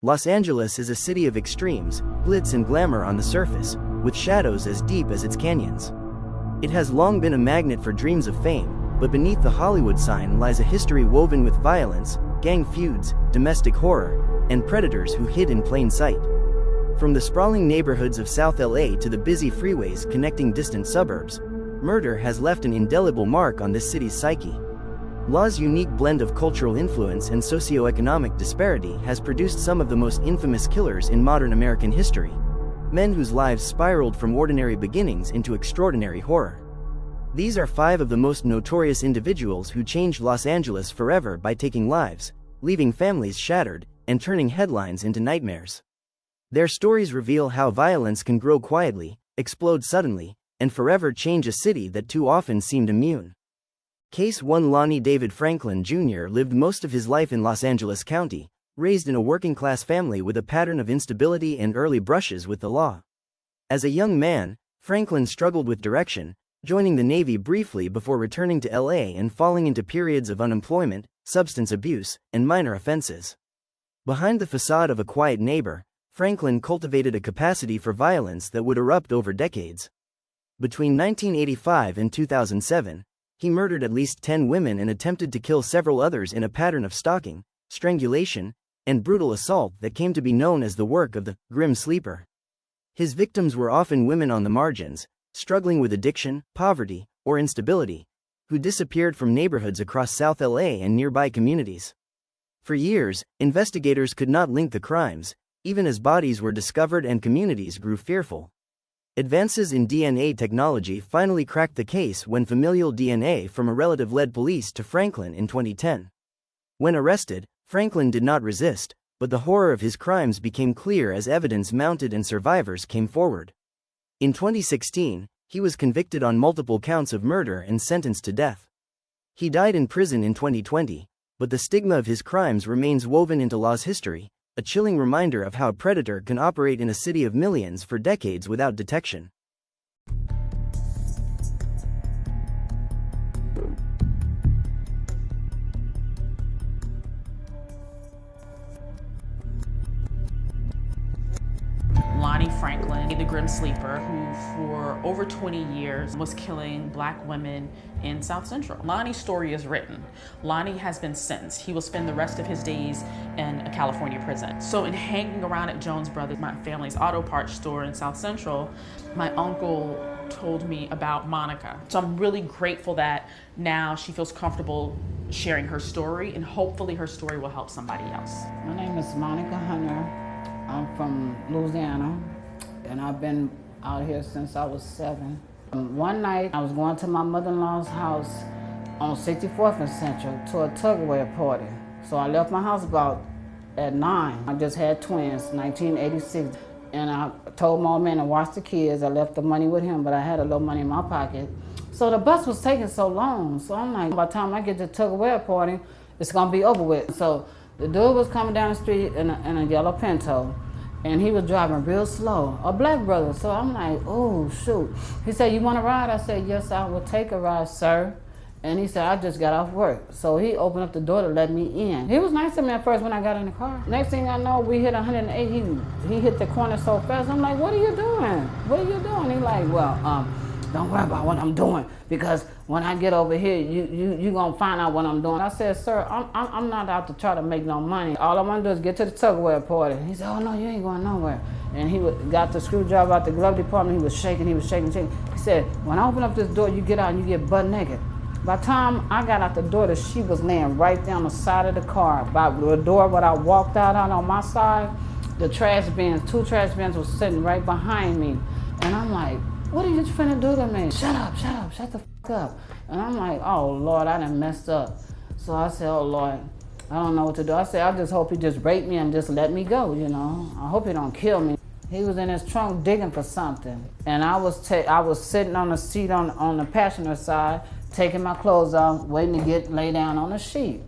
Los Angeles is a city of extremes, glitz and glamour on the surface, with shadows as deep as its canyons. It has long been a magnet for dreams of fame, but beneath the Hollywood sign lies a history woven with violence, gang feuds, domestic horror, and predators who hid in plain sight. From the sprawling neighborhoods of South LA to the busy freeways connecting distant suburbs, murder has left an indelible mark on this city's psyche. LA's unique blend of cultural influence and socioeconomic disparity has produced some of the most infamous killers in modern American history, men whose lives spiraled from ordinary beginnings into extraordinary horror. These are 5 of the most notorious individuals who changed Los Angeles forever by taking lives, leaving families shattered, and turning headlines into nightmares. Their stories reveal how violence can grow quietly, explode suddenly, and forever change a city that too often seemed immune. Case 1. Lonnie David Franklin Jr. lived most of his life in Los Angeles County, raised in a working-class family with a pattern of instability and early brushes with the law. As a young man, Franklin struggled with direction, joining the Navy briefly before returning to LA and falling into periods of unemployment, substance abuse, and minor offenses. Behind the facade of a quiet neighbor, Franklin cultivated a capacity for violence that would erupt over decades. Between 1985 and 2007, he murdered at least 10 women and attempted to kill several others in a pattern of stalking, strangulation, and brutal assault that came to be known as the work of the Grim Sleeper. His victims were often women on the margins, struggling with addiction, poverty, or instability, who disappeared from neighborhoods across South LA and nearby communities. For years, investigators could not link the crimes, even as bodies were discovered and communities grew fearful. Advances in DNA technology finally cracked the case when familial DNA from a relative led police to Franklin in 2010. When arrested, Franklin did not resist, but the horror of his crimes became clear as evidence mounted and survivors came forward. In 2016, he was convicted on multiple counts of murder and sentenced to death. He died in prison in 2020, but the stigma of his crimes remains woven into LA's history, a chilling reminder of how a predator can operate in a city of millions for decades without detection. Lonnie Franklin, the Grim Sleeper, who for over 20 years was killing Black women in South Central. Lonnie's story is written. Lonnie has been sentenced. He will spend the rest of his days in a California prison. So in hanging around at Jones Brothers, my family's auto parts store in South Central, my uncle told me about Monica. So I'm really grateful that now she feels comfortable sharing her story, and hopefully her story will help somebody else. My name is Monica Hunter. I'm from Louisiana, and I've been out here since I was 7. One night, I was going to my mother-in-law's house on 64th and Central to a tug-of-war party. So I left my house about at 9. I just had twins, 1986. And I told my old man to watch the kids. I left the money with him, but I had a little money in my pocket. So the bus was taking so long. So I'm like, by the time I get to the tug-of-war party, it's gonna be over with. So the dude was coming down the street in a yellow Pinto, and he was driving real slow, a Black brother. So I'm like, oh, shoot. He said, you want to ride? I said, yes, I will take a ride, sir. And he said, I just got off work. So he opened up the door to let me in. He was nice to me at first when I got in the car. Next thing I know, we hit 108. He hit the corner so fast. I'm like, what are you doing? What are you doing? He like, well, don't worry about what I'm doing, because when I get over here, you gonna find out what I'm doing. I said, sir, I'm not out to try to make no money. All I want to do is get to the tug-of-war party. He said, oh no, you ain't going nowhere. And he got the screwdriver out the glove department. He was shaking. He said, when I open up this door, you get out and you get butt naked. By the time I got out the door, she was laying right down the side of the car. By the door where I walked out on my side, the trash bins, 2 trash bins was sitting right behind me. And I'm like, what are you finna do to me? Shut the fuck up. And I'm like, oh Lord, I done messed up. So I said, oh Lord, I don't know what to do. I said, I just hope he just rape me and just let me go, you know. I hope he don't kill me. He was in his trunk digging for something. And I was sitting on the seat on the passenger side, taking my clothes off, waiting to lay down on the sheet.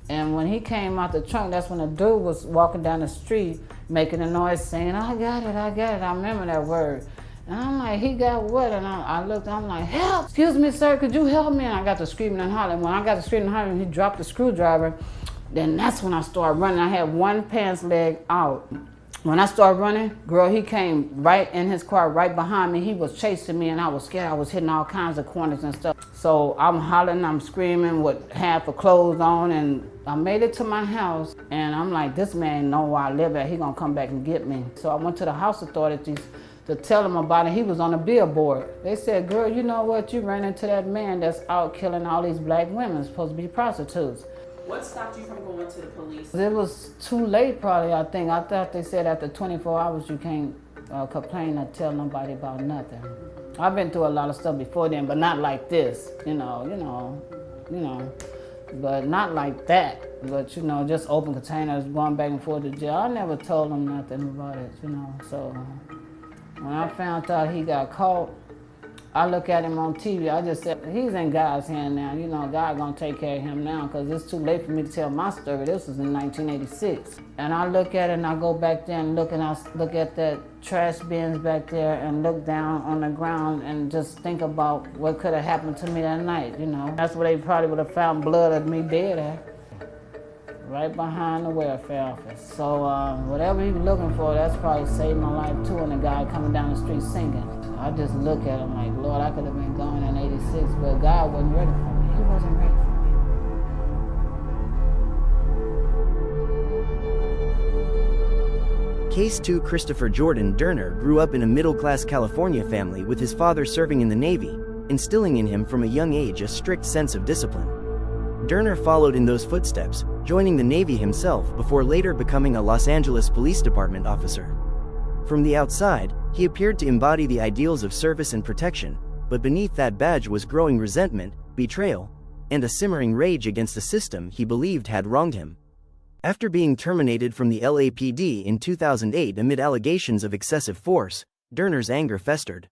And when he came out the trunk, that's when the dude was walking down the street, making a noise saying, I got it. I remember that word. And I'm like, he got what? And I looked, I'm like, help! Excuse me, sir, could you help me? And I got to screaming and hollering. When I got to screaming and hollering, he dropped the screwdriver, Then that's when I started running. I had one pants leg out. When I started running, girl, he came right in his car, right behind me. He was chasing me and I was scared. I was hitting all kinds of corners and stuff. So I'm hollering, I'm screaming with half of clothes on, and I made it to my house and I'm like, this man know where I live at. He gonna come back and get me. So I went to the house authorities to tell him about it. He was on a billboard. They said, girl, you know what? You ran into that man that's out killing all these black women, supposed to be prostitutes. What stopped you from going to the police? It was too late, probably, I think. I thought they said after 24 hours you can't complain or tell nobody about nothing. I've been through a lot of stuff before then, but not like this, you know, but not like that. But, you know, just open containers, going back and forth to jail. I never told them nothing about it, you know. So when I found out he got caught, I look at him on TV, I just said, he's in God's hand now. You know, God gonna take care of him now, because it's too late for me to tell my story. This was in 1986. And I look at it and I go back there and look at that trash bins back there and look down on the ground and just think about what could have happened to me that night, you know. That's where they probably would have found blood of me dead at. Right behind the welfare office. So whatever he was looking for, that's probably saved my life too, and the guy coming down the street singing. I just look at him like, Lord, I could have been gone in 86, but God wasn't ready for me. He wasn't ready for me. Case 2. Christopher Jordan Durner grew up in a middle-class California family with his father serving in the Navy, instilling in him from a young age a strict sense of discipline. Durner followed in those footsteps, joining the Navy himself before later becoming a Los Angeles Police Department officer. From the outside, he appeared to embody the ideals of service and protection, but beneath that badge was growing resentment, betrayal, and a simmering rage against a system he believed had wronged him. After being terminated from the LAPD in 2008 amid allegations of excessive force, Durner's anger festered.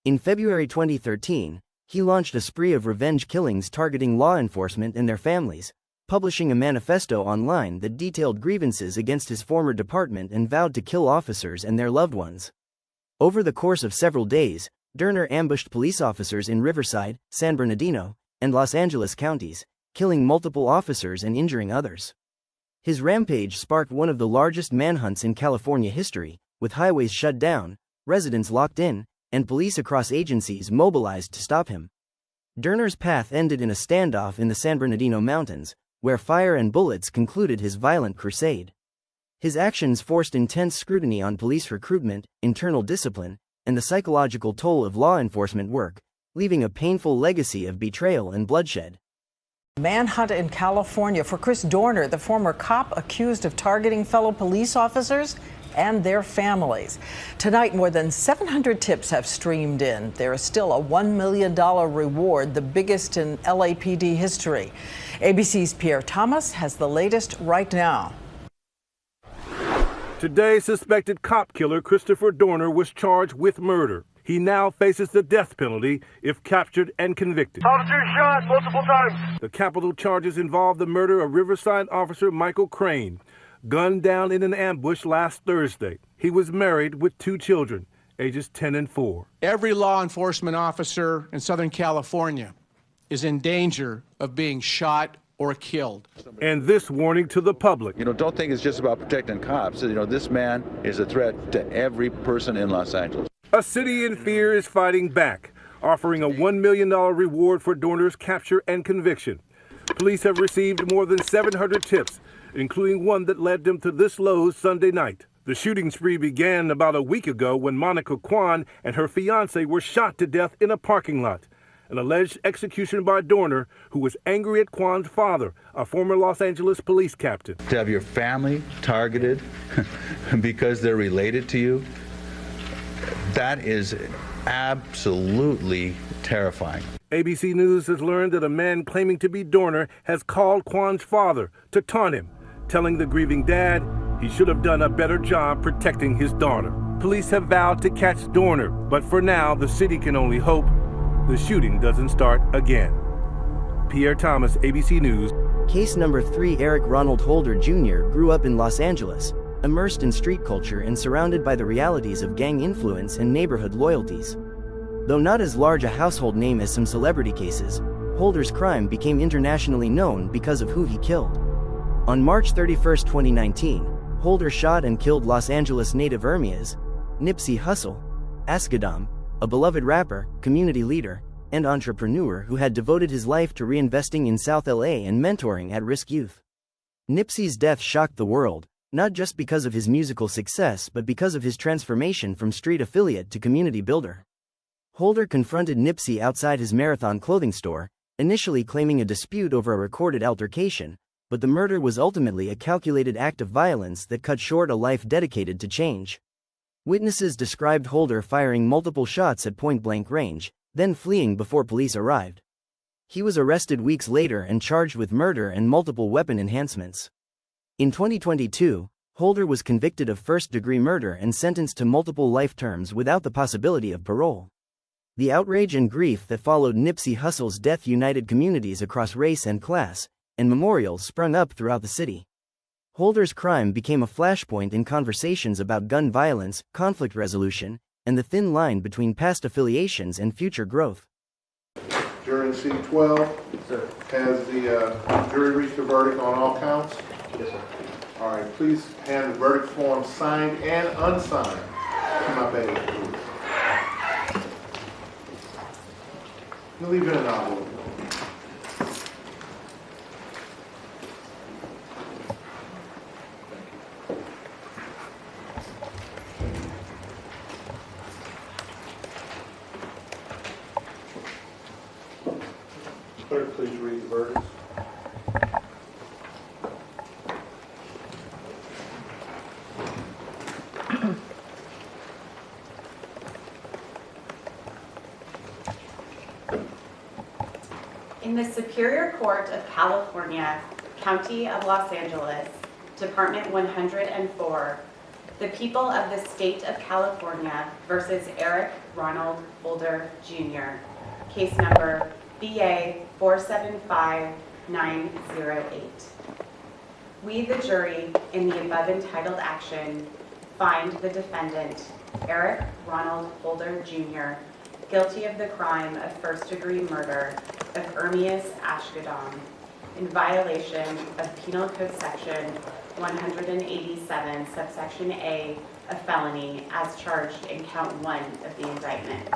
In February 2013, he launched a spree of revenge killings targeting law enforcement and their families, publishing a manifesto online that detailed grievances against his former department and vowed to kill officers and their loved ones. Over the course of several days, Durner ambushed police officers in Riverside, San Bernardino, and Los Angeles counties, killing multiple officers and injuring others. His rampage sparked one of the largest manhunts in California history, with highways shut down, residents locked in, and police across agencies mobilized to stop him. Durner's path ended in a standoff in the San Bernardino Mountains, where fire and bullets concluded his violent crusade. His actions forced intense scrutiny on police recruitment, internal discipline, and the psychological toll of law enforcement work, leaving a painful legacy of betrayal and bloodshed. Manhunt in California for Chris Dorner, the former cop accused of targeting fellow police officers and their families. Tonight, more than 700 tips have streamed in. There is still a $1 million reward, the biggest in LAPD history. ABC's Pierre Thomas has the latest right now. Today, suspected cop killer Christopher Dorner was charged with murder. He now faces the death penalty if captured and convicted. Officer shot multiple times. The capital charges involve the murder of Riverside officer Michael Crane, gunned down in an ambush last Thursday. He was married with 2 children, ages 10 and 4. Every law enforcement officer in Southern California is in danger of being shot or killed. And this warning to the public. Don't think it's just about protecting cops. This man is a threat to every person in Los Angeles. A city in fear is fighting back, offering a $1 million reward for Dorner's capture and conviction. Police have received more than 700 tips, including one that led them to this Lowe's Sunday night. The shooting spree began about a week ago when Monica Kwan and her fiancé were shot to death in a parking lot. An alleged execution by Dorner, who was angry at Kwan's father, a former Los Angeles police captain. To have your family targeted because they're related to you, that is absolutely terrifying. ABC News has learned that a man claiming to be Dorner has called Kwan's father to taunt him, telling the grieving dad he should have done a better job protecting his daughter. Police have vowed to catch Dorner, but for now, the city can only hope the shooting doesn't start again. Pierre Thomas, ABC News. Case number 3. Eric Ronald Holder Jr. grew up in Los Angeles, immersed in street culture and surrounded by the realities of gang influence and neighborhood loyalties. Though not as large a household name as some celebrity cases, Holder's crime became internationally known because of who he killed. On March 31, 2019, Holder shot and killed Los Angeles native Ermias, Nipsey Hussle, Asghedom, a beloved rapper, community leader, and entrepreneur who had devoted his life to reinvesting in South LA and mentoring at-risk youth. Nipsey's death shocked the world, not just because of his musical success but because of his transformation from street affiliate to community builder. Holder confronted Nipsey outside his Marathon clothing store, initially claiming a dispute over a recorded altercation, but the murder was ultimately a calculated act of violence that cut short a life dedicated to change. Witnesses described Holder firing multiple shots at point-blank range, then fleeing before police arrived. He was arrested weeks later and charged with murder and multiple weapon enhancements. In 2022, Holder was convicted of first-degree murder and sentenced to multiple life terms without the possibility of parole. The outrage and grief that followed Nipsey Hussle's death united communities across race and class, and memorials sprung up throughout the city. Holder's crime became a flashpoint in conversations about gun violence, conflict resolution, and the thin line between past affiliations and future growth. Jury in C12, sir. Has the jury reached a verdict on all counts? Yes, sir. All right, please hand the verdict form signed and unsigned to my bench, please. You leave it in our envelope. Clerk, please read the verdict. In the Superior Court of California, County of Los Angeles, Department 104, the people of the state of California versus Eric Ronald Holder, Jr., case number BA 475908. We, the jury, in the above entitled action, find the defendant, Eric Ronald Holder, Jr., guilty of the crime of first-degree murder of Ermias Asghedom in violation of Penal Code Section 187, subsection A, a felony, as charged in count 1 of the indictment.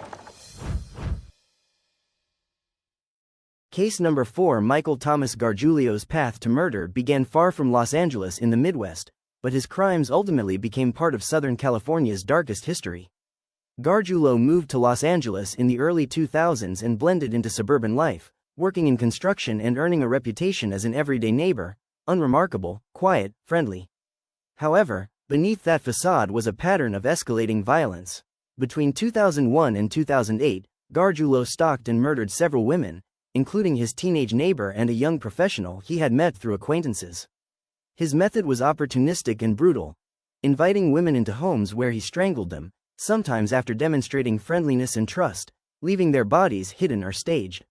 Case number 4. Michael Thomas Gargiulo's path to murder began far from Los Angeles in the Midwest, but his crimes ultimately became part of Southern California's darkest history. Gargiulo moved to Los Angeles in the early 2000s and blended into suburban life, working in construction and earning a reputation as an everyday neighbor, unremarkable, quiet, friendly. However, beneath that facade was a pattern of escalating violence. Between 2001 and 2008, Gargiulo stalked and murdered several women, including his teenage neighbor and a young professional he had met through acquaintances. His method was opportunistic and brutal, inviting women into homes where he strangled them, sometimes after demonstrating friendliness and trust, leaving their bodies hidden or staged.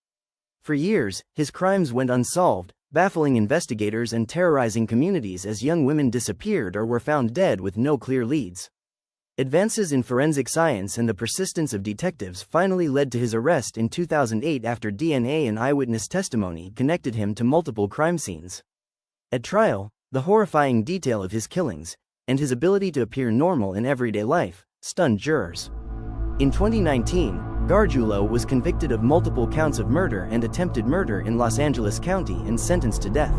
For years, his crimes went unsolved, baffling investigators and terrorizing communities as young women disappeared or were found dead with no clear leads. Advances in forensic science and the persistence of detectives finally led to his arrest in 2008 after DNA and eyewitness testimony connected him to multiple crime scenes. At trial, the horrifying detail of his killings, and his ability to appear normal in everyday life, stunned jurors. In 2019, Gargiulo was convicted of multiple counts of murder and attempted murder in Los Angeles County and sentenced to death.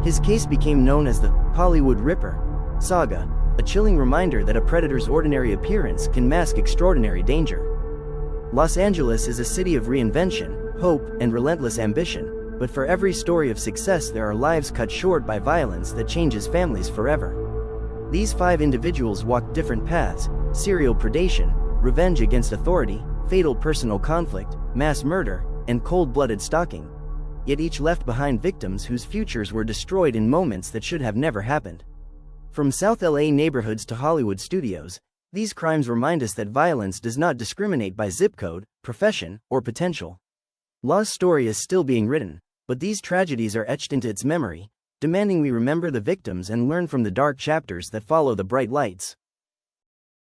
His case became known as the Hollywood Ripper saga, a chilling reminder that a predator's ordinary appearance can mask extraordinary danger. Los Angeles is a city of reinvention, hope, and relentless ambition, but for every story of success there are lives cut short by violence that changes families forever. These 5 individuals walked different paths: serial predation, revenge against authority, fatal personal conflict, mass murder, and cold-blooded stalking. Yet each left behind victims whose futures were destroyed in moments that should have never happened. From South LA neighborhoods to Hollywood studios, these crimes remind us that violence does not discriminate by zip code, profession, or potential. Law's story is still being written, but these tragedies are etched into its memory, demanding we remember the victims and learn from the dark chapters that follow the bright lights.